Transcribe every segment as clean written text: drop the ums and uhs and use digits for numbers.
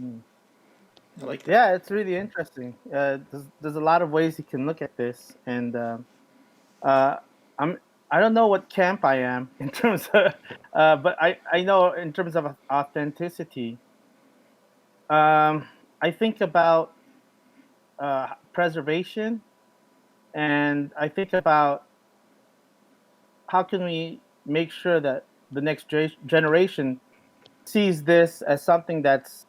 Mm. I like that. Yeah, it's really interesting. There's a lot of ways you can look at this, and uh, I'm I don't know what camp I am in terms of, but I know in terms of authenticity. Um, I think about preservation, and I think about how can we make sure that the next generation sees this as something that's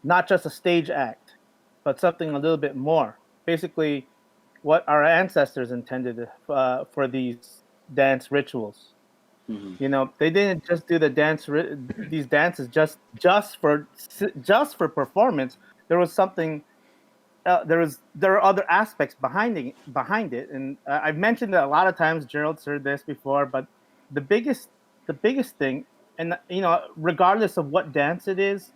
not just a stage act, but something a little bit more. Basically, what our ancestors intended for these dance rituals. Hmm. You know, they didn't just do these dances just for performance. There was something. There are other aspects behind it, and I've mentioned it a lot of times. Gerald's heard this before, but the biggest the biggest thing, and regardless of what dance it is,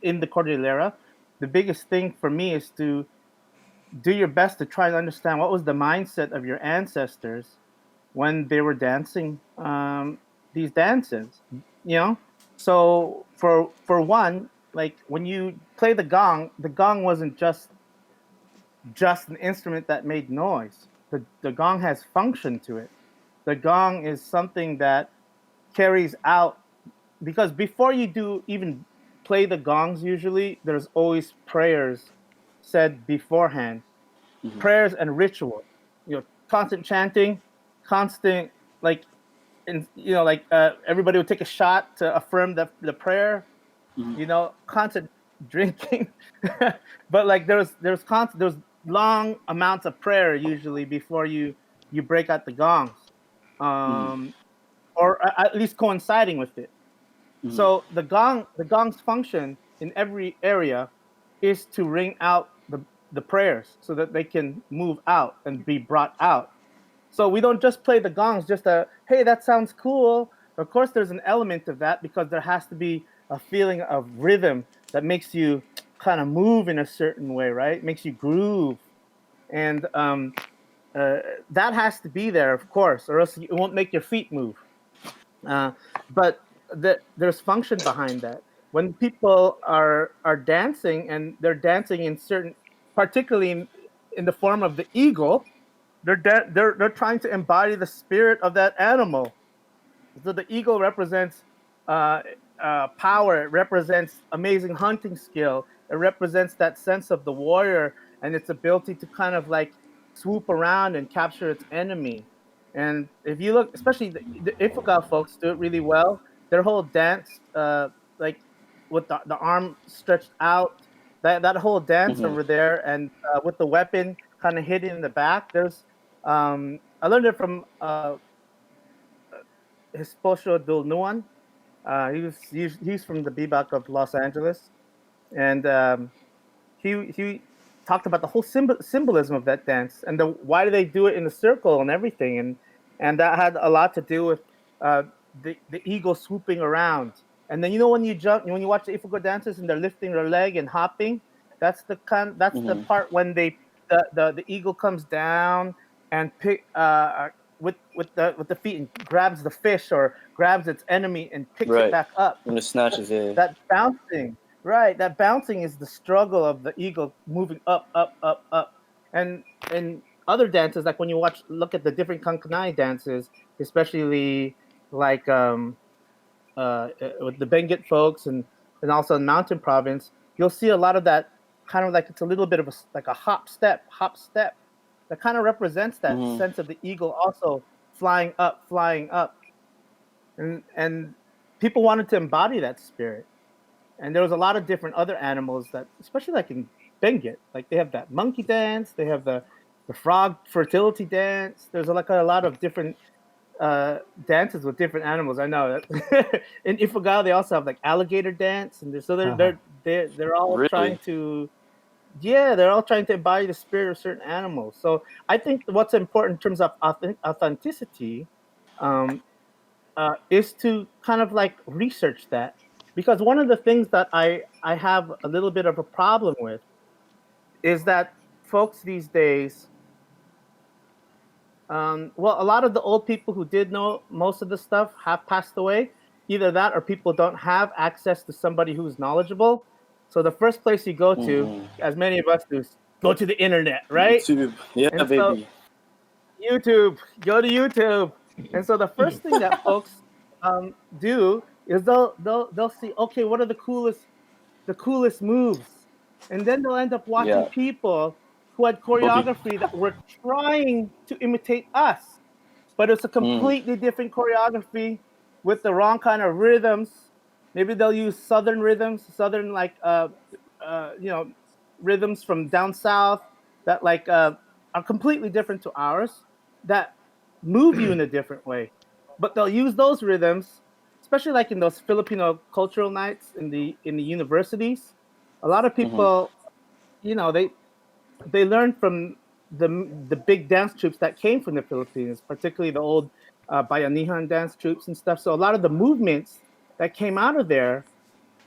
in the Cordillera, the biggest thing for me is to do your best to try and understand what was the mindset of your ancestors when they were dancing these dances. You know, so for one, like when you play the gong wasn't just an instrument that made noise. The gong has function to it. The gong is something that carries out, because before you do even play the gongs, usually there's always prayers said beforehand, Hmm. prayers and ritual. Constant chanting, constant, like, and like, everybody would take a shot to affirm the prayer. Hmm. Constant drinking, but like there's long amounts of prayer usually before you break out the gongs, Hmm. um, or at least coinciding with it. Hmm. So the gong's function in every area is to ring out the prayers so that they can move out and be brought out. So we don't just play the gongs just to, hey, that sounds cool. Of course, there's an element of that because there has to be a feeling of rhythm that makes you kind of move in a certain way, right? Makes you groove, and uh, that has to be there, of course, or else it won't make your feet move. Uh, but there's function behind that. When people are dancing, and they're dancing in certain, particularly in the form of the eagle, they're trying to embody the spirit of that animal. So the eagle represents uh, power. It represents amazing hunting skill. It represents that sense of the warrior and its ability to kind of like swoop around and capture its enemy. And if you look, especially the Ifuga folks do it really well. Their whole dance, like with the arm stretched out, that whole dance Hmm. over there, and with the weapon kind of hidden in the back. I learned it from Esposo Dul Nuan. He's from the Bebop of Los Angeles, and he talked about the whole symbolism of that dance, and the why do they do it in a circle and everything, and that had a lot to do with uh, the eagle swooping around. And then when you watch the Ifugo dances and they're lifting their leg and hopping, that's the Hmm. part when the eagle comes down and pick with the feet and grabs the fish or grabs its enemy and picks it Right. back up. And the snatches, yeah. That bouncing, right? That bouncing is the struggle of the eagle moving up, up, up, up. And other dances, like when you look at the different Kankanai dances, especially like with the Benguet folks, and also in Mountain Province, you'll see a lot of that, kind of like it's a little bit of like a hop step, that kind of represents that Hmm. sense of the eagle also flying up, and people wanted to embody that spirit. And there was a lot of different other animals that, especially like in Benguet, like they have that monkey dance, they have the frog fertility dance. There's like a lot of different dances with different animals. I know that in Ifugao they also have like alligator dance, and they're all Really? trying to, yeah, they're all trying to embody the spirit of certain animals. So I think what's important in terms of authenticity, um, is to kind of like research that, because one of the things that I have a little bit of a problem with is that folks these days, well, a lot of the old people who did know most of the stuff have passed away. Either that, or people don't have access to somebody who's knowledgeable. So the first place you go to, as many of us do, is go to the internet, right? YouTube. Yeah, And so baby. YouTube, go to YouTube. And so the first thing that folks do is they'll see, okay, what are the coolest moves, and then they'll end up watching Yeah. people who had Bobby. choreography that were trying to imitate us, but it's a completely different choreography with the wrong kind of rhythms. Maybe they'll use southern rhythms, southern like you know, rhythms from down south that like are completely different to ours, that move you in a different way. But they'll use those rhythms, especially like in those Filipino cultural nights in the universities. A lot of people, you know, they learn from the big dance troops that came from the Philippines, particularly the old Bayanihan dance troops and stuff. So a lot of the movements that came out of there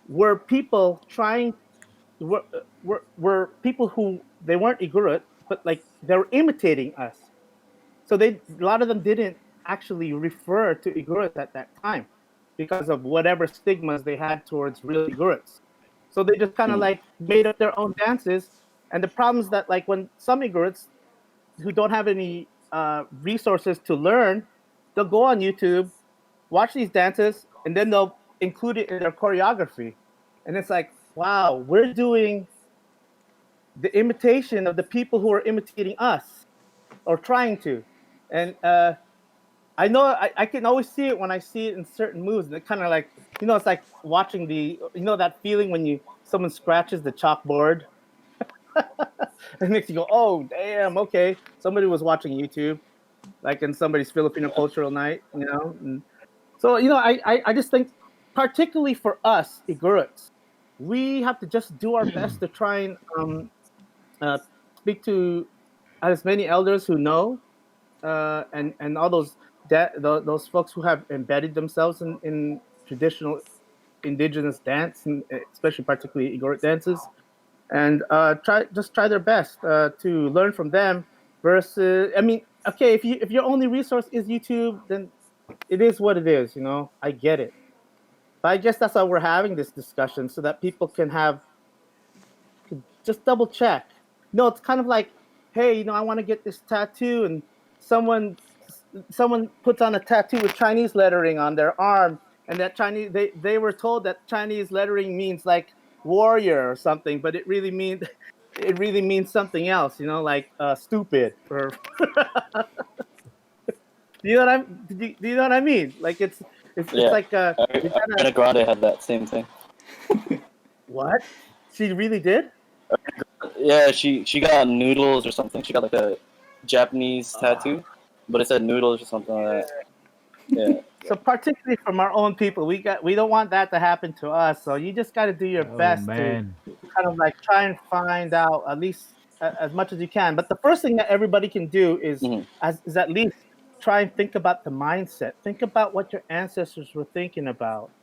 were people trying were people who they weren't Igorot, but like they were imitating us. So a lot of them didn't actually refer to Igorots at that time because of whatever stigmas they had towards real Igorots. So they just kind of like made up their own dances. And the problem is that like when some Igorots who don't have any resources to learn, they'll go on YouTube, watch these dances, and then they'll include it in their choreography. And it's like, wow, we're doing the imitation of the people who are imitating us or trying to. And I know I can always see it when I see it in certain moves, and it kind of like, you know, it's like watching that feeling when someone scratches the chalkboard. It makes you go, oh damn, okay, somebody was watching YouTube, like in somebody's Filipino cultural night, you know. And so I just think, particularly for us Igorots, we have to just do our best to try and uh, speak to as many elders who know, and all those folks who have embedded themselves in traditional indigenous dance, and especially particularly Igorot dances, and try their best to learn from them. Versus, I mean, okay, if your only resource is YouTube, then it is what it is. You know, I get it. But I guess that's why we're having this discussion, so that people can just double check. No, it's kind of like, hey, I want to get this tattoo, and someone someone puts on a tattoo with Chinese lettering on their arm, and that they were told that Chinese lettering means like warrior or something, but it really means something else, like stupid or do you know what I mean? Like it's Yeah. like you gotta Ariana Grande had that same thing. what? She really did? Yeah, she got noodles or something. She got like a Japanese tattoo, but it said noodles or something like that. Yeah. So particularly from our own people, we don't want that to happen to us. So you just got to do your Oh best to man. kind of like try and find out at least as much as you can. But the first thing that everybody can do is at least try and think about the mindset. Think about what your ancestors were thinking about.